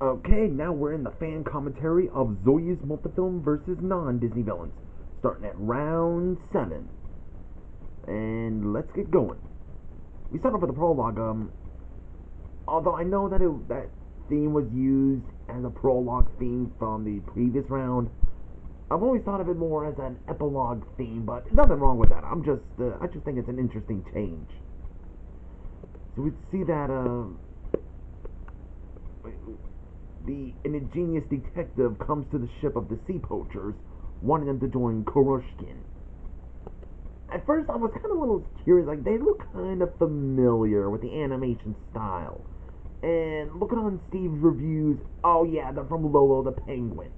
Okay, now we're in the fan commentary of Soyuzmultfilm versus non-Disney villains, starting at round 7. And let's get going. We start off with the prologue. Although I know that theme was used as a prologue theme from the previous round, I've always thought of it more as an epilogue theme, but nothing wrong with that. I just think it's an interesting change. So we see that, an ingenious detective comes to the ship of the sea poachers, wanting them to join Kuroshkin. At first, I was kind of a little curious, like, they look kind of familiar with the animation style. And looking on Steve's reviews, oh yeah, they're from Lolo the Penguin.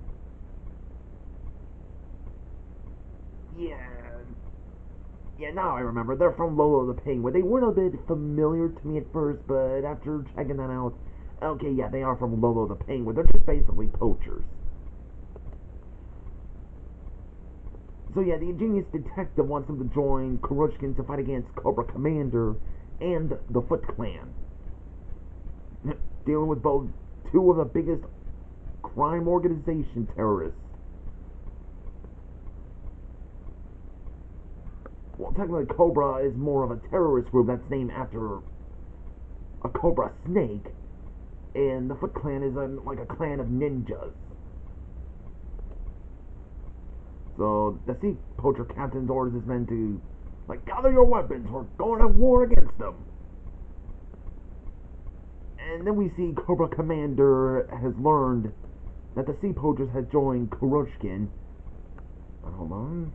Yeah, now I remember. They're from Lolo the Penguin. They weren't a bit familiar to me at first, but after checking that out, okay, yeah, they are from Lolo the Penguin. They're just basically poachers. So yeah, the ingenious detective wants them to join Kuroshkin to fight against Cobra Commander and the Foot Clan. Dealing with both two of the biggest crime organization terrorists. Well, technically Cobra is more of a terrorist group that's named after a cobra snake, and the Foot Clan is like a clan of ninjas. So the sea poacher captain orders his men to, like, gather your weapons, we're going to war against them. And then we see Cobra Commander has learned that the sea poachers has joined Kuroshkin. Hold on.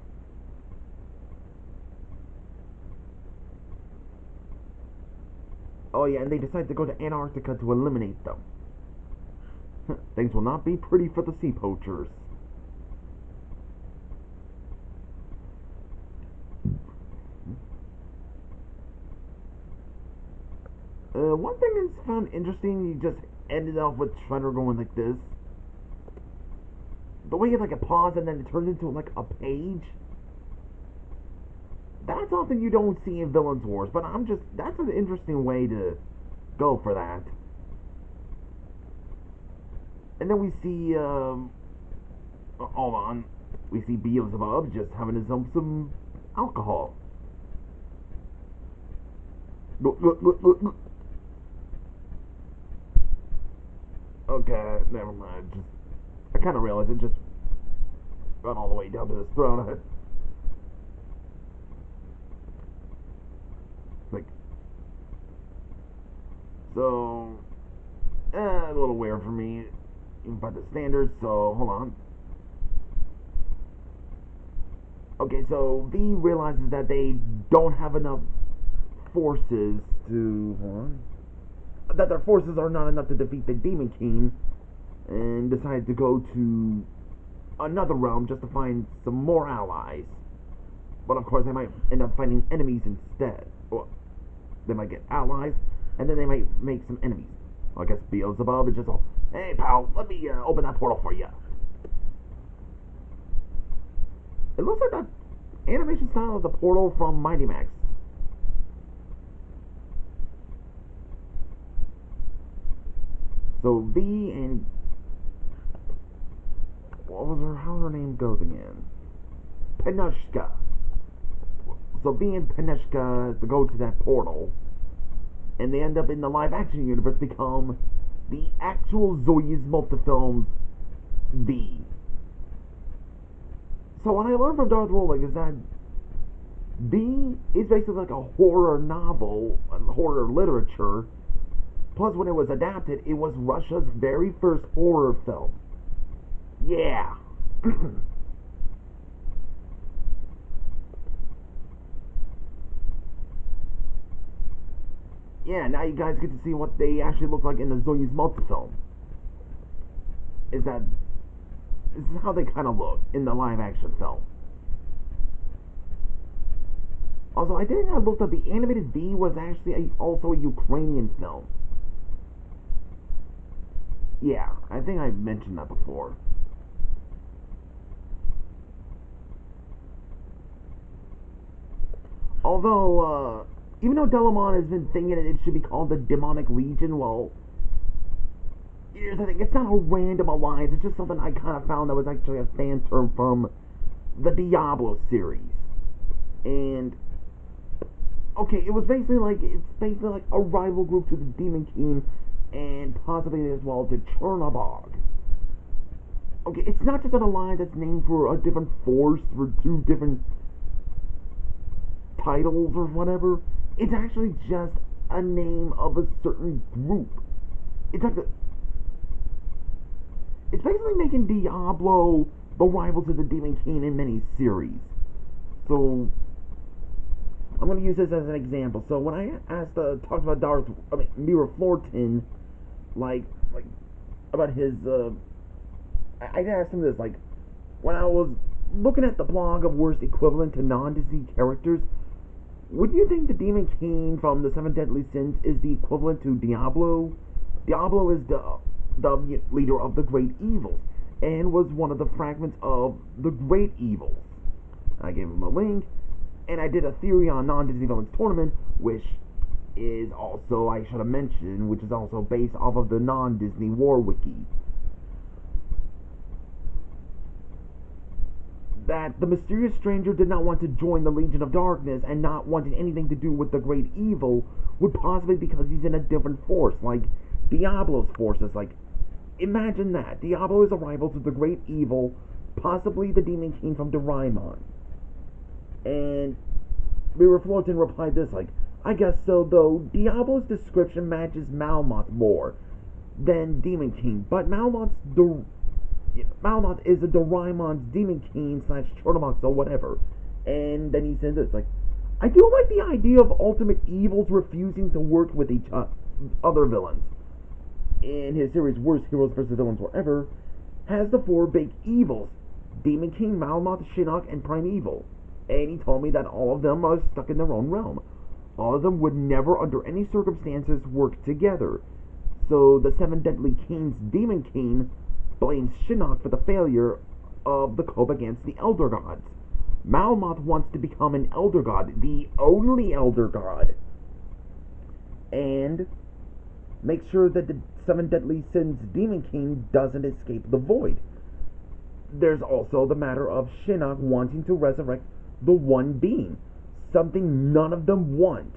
Oh yeah, and they decide to go to Antarctica to eliminate them. Things will not be pretty for the sea poachers. One thing that's found interesting, you just ended off with Shredder going like this. The way you like a pause and then it turns into like a page. That's something you don't see in Villains Wars, but that's an interesting way to go for that. And then we see, hold on, we see Beelzebub just having his some alcohol. Look. Okay, never mind. I kind of realized it just got all the way down to his throat. Like, so, a little weird for me, even by the standards. So hold on. Okay, so V realizes that they don't have enough forces to, hold on, that their forces are not enough to defeat the Demon King, and decide to go to another realm just to find some more allies. But of course, they might end up finding enemies instead. Well, they might get allies, and then they might make some enemies. Well, I guess Beelzebub is just all, hey pal, let me open that portal for you. It looks like that animation style of the portal from Mighty Max. So V and how her name goes again? Penushka. So V and Penushka to go to that portal, and they end up in the live action universe become the actual Soyuzmultfilm's V. So what I learned from Darth Rolling is that V is basically like a horror novel, horror literature. Plus, when it was adapted, it was Russia's very first horror film. Yeah. Yeah, now you guys get to see what they actually look like in the Soyuzmultfilm. This is how they kind of look in the live action film. Also, I think I looked up, the animated V was actually also a Ukrainian film. Yeah, I think I mentioned that before. Although, even though Delamon has been thinking it should be called the Demonic Legion, well, here's the thing, it's not a random alliance, it's just something I kind of found that was actually a fan term from the Diablo series. And, okay, it's basically like a rival group to the Demon King, and possibly as well to Chernobog. Okay, it's not just an alliance that's named for a different force, for two different titles or whatever. It's actually just a name of a certain group. It's like it's basically making Diablo the rival to the Demon King in many series. So I'm going to use this as an example. So when I talked about Mira Florton, like about his, I asked him this, like, when I was looking at the blog of worst equivalent to non-Disney characters, would you think the Demon King from the Seven Deadly Sins is the equivalent to Diablo? Diablo is the leader of the Great Evils, and was one of the fragments of the Great Evils. I gave him a link, and I did a theory on non-Disney Villains Tournament, which is also, I should have mentioned, which is also based off of the non-Disney War Wiki. That the mysterious stranger did not want to join the Legion of Darkness, and not wanting anything to do with the Great Evil would possibly because he's in a different force, like Diablo's forces. Like, imagine that. Diablo is a rival to the Great Evil, possibly the Demon King from Doraemon. And Mira Florton replied this, like, I guess so, though Diablo's description matches Malmoth more than Demon King, but Malmoth is a Doraemon's Demon King / Chernobog, so whatever. And then he said this, like, I do like the idea of ultimate evils refusing to work with each other villains. In his series Worst Heroes vs. Villains Forever, has the four big evils: Demon King, Malmoth, Shinnok, and Primeval. And he told me that all of them are stuck in their own realm. All of them would never, under any circumstances, work together. So the Seven Deadly Kings Demon King blames Shinnok for the failure of the cope against the Elder Gods. Malmoth wants to become an Elder God, the only Elder God, and make sure that the Seven Deadly Sins Demon King doesn't escape the void. There's also the matter of Shinnok wanting to resurrect the One Being, something none of them want.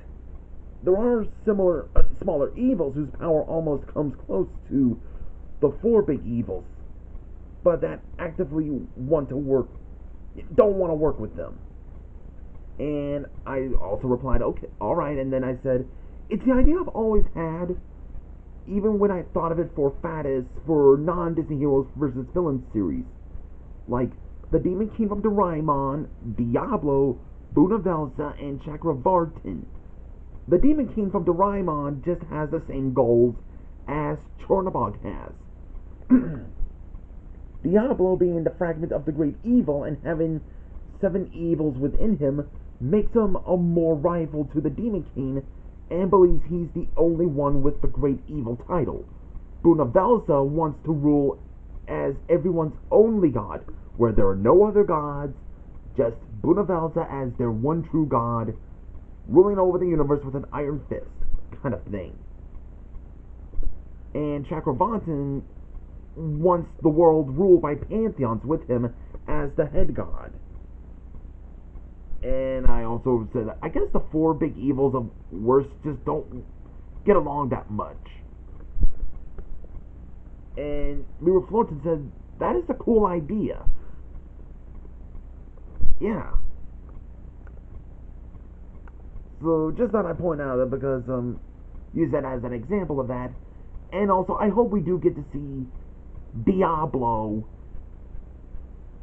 There are smaller evils whose power almost comes close to the four big evils, but that actively don't want to work with them. And I also replied, okay, alright, and then I said, it's the idea I've always had, even when I thought of it for non-Disney Heroes vs. Villains series. Like, the Demon King from Doraemon, Diablo, Bunavelsa, and Chakravartin. The Demon King from Doraemon just has the same goals as Chernobog has. Diablo, being the fragment of the Great Evil and having 7 evils within him, makes him a more rival to the Demon King, and believes he's the only one with the Great Evil title. Bunavelsa wants to rule as everyone's only god, where there are no other gods, just Bunavelsa as their one true god, ruling over the universe with an iron fist, kind of thing. And Chakravartin wants the world ruled by pantheons with him as the head god. And I also said, I guess the 4 big evils of worst just don't get along that much. And Mira Florton said, that is a cool idea. Yeah. So just thought I'd point out that because use that as an example of that. And also, I hope we do get to see Diablo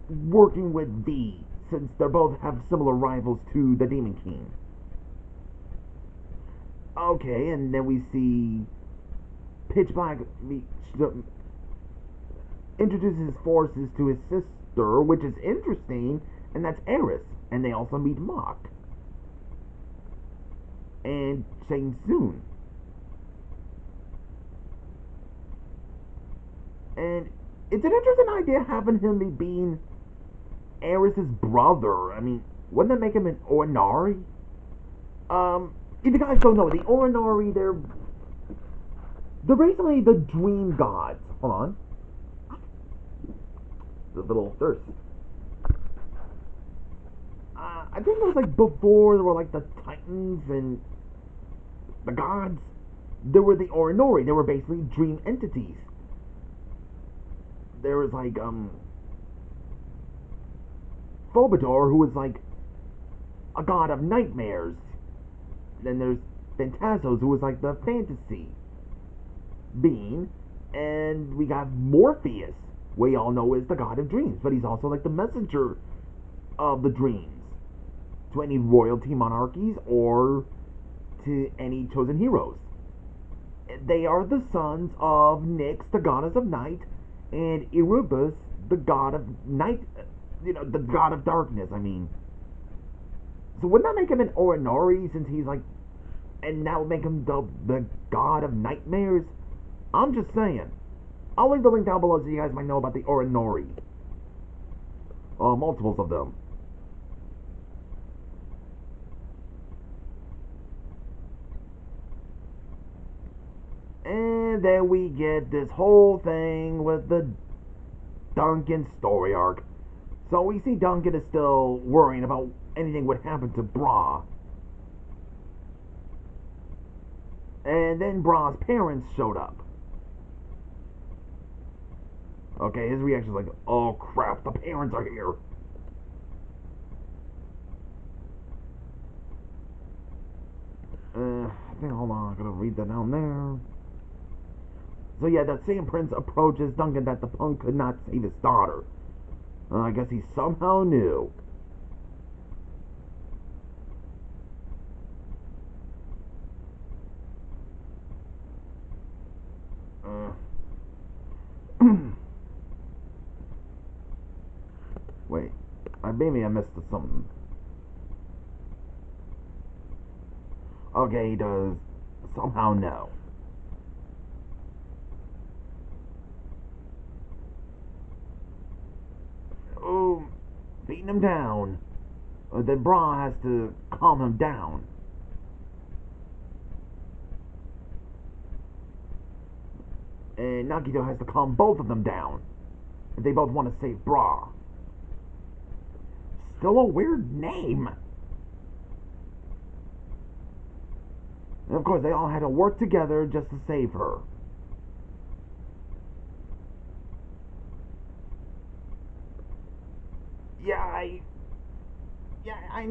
working with V, since they both have similar rivals to the Demon King. Okay, and then we see Pitch Black introduces his forces to his sister, which is interesting, and that's Eris. And they also meet Mach and Shang Tsung. And it's an interesting idea having him being Eris's brother. I mean, wouldn't that make him an Oneiroi? If you guys don't know, the Oneiroi, They're basically the dream gods. Hold on. A little thirst. I think it was like before there were like the Titans and the gods. There were the Oneiroi. They were basically dream entities. There was like Phobodor, who was like a god of nightmares. Then there's Phantasos, who was like the fantasy being. And we got Morpheus, we all know is the god of dreams, but he's also like the messenger of the dreams to any royalty monarchies or to any chosen heroes. They are the sons of Nyx, the goddess of night, and Erebus, the god of night, the god of darkness, I mean. So wouldn't that make him an Oneiroi, since he's like, and that would make him the god of nightmares? I'm just saying. I'll leave the link down below so you guys might know about the Oneiroi. Multiples of them. And then we get this whole thing with the Duncan story arc. So we see Duncan is still worrying about anything would happen to Bra. And then Bra's parents showed up. Okay, his reaction is like, oh crap, the parents are here. I think, hold on, I gotta read that down there. So yeah, that same prince approaches Duncan that the punk could not save his daughter. I guess he somehow knew. Wait, maybe I missed something. Okay, he does somehow know. Oh, beating him down. Then Bra has to calm him down. And Nagito has to calm both of them down. If they both want to save Bra. Still a weird name. And of course, they all had to work together just to save her. I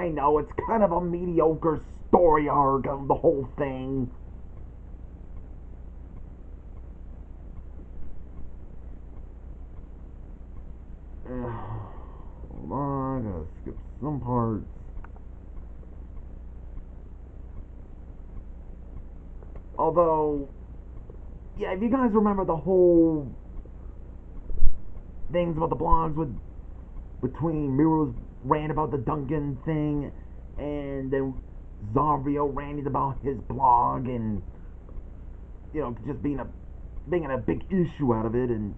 know, it's kind of a mediocre story arc of the whole thing. Hold on, I gotta skip some parts. Although, yeah, if you guys remember the whole things about the blogs between Miro's rant about the Duncan thing, and then Zarvio ranted about his blog, and just being a big issue out of it. And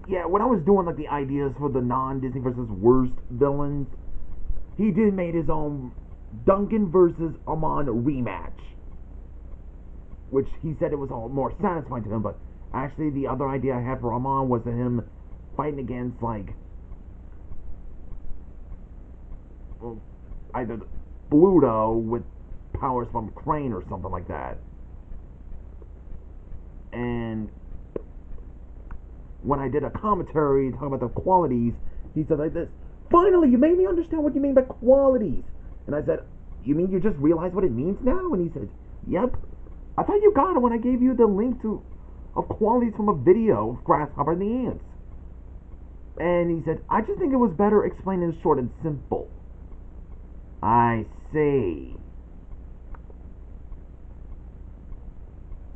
yeah, when I was doing like the ideas for the non-Disney versus worst villains, he did made his own Duncan versus Amon rematch, which he said it was all more satisfying to him. But actually, the other idea I had for Amon was him fighting against like either Pluto with powers from Crane or something like that. And when I did a commentary talking about the qualities, he said like this, finally, you made me understand what you mean by qualities. And I said, you mean you just realize what it means now? And he said, yep. I thought you got it when I gave you the link of qualities from a video of Grasshopper and the Ants. And he said, I just think it was better explained in short and simple. I see.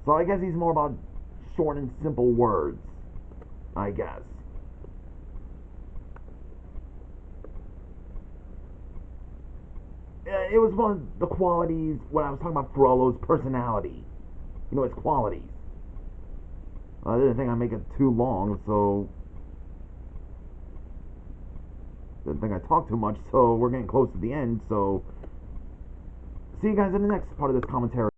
So I guess he's more about short and simple words, I guess. It was one of the qualities when I was talking about Frollo's personality. His qualities. I didn't think I'd make it too long, so didn't think I talked too much, so we're getting close to the end, so see you guys in the next part of this commentary.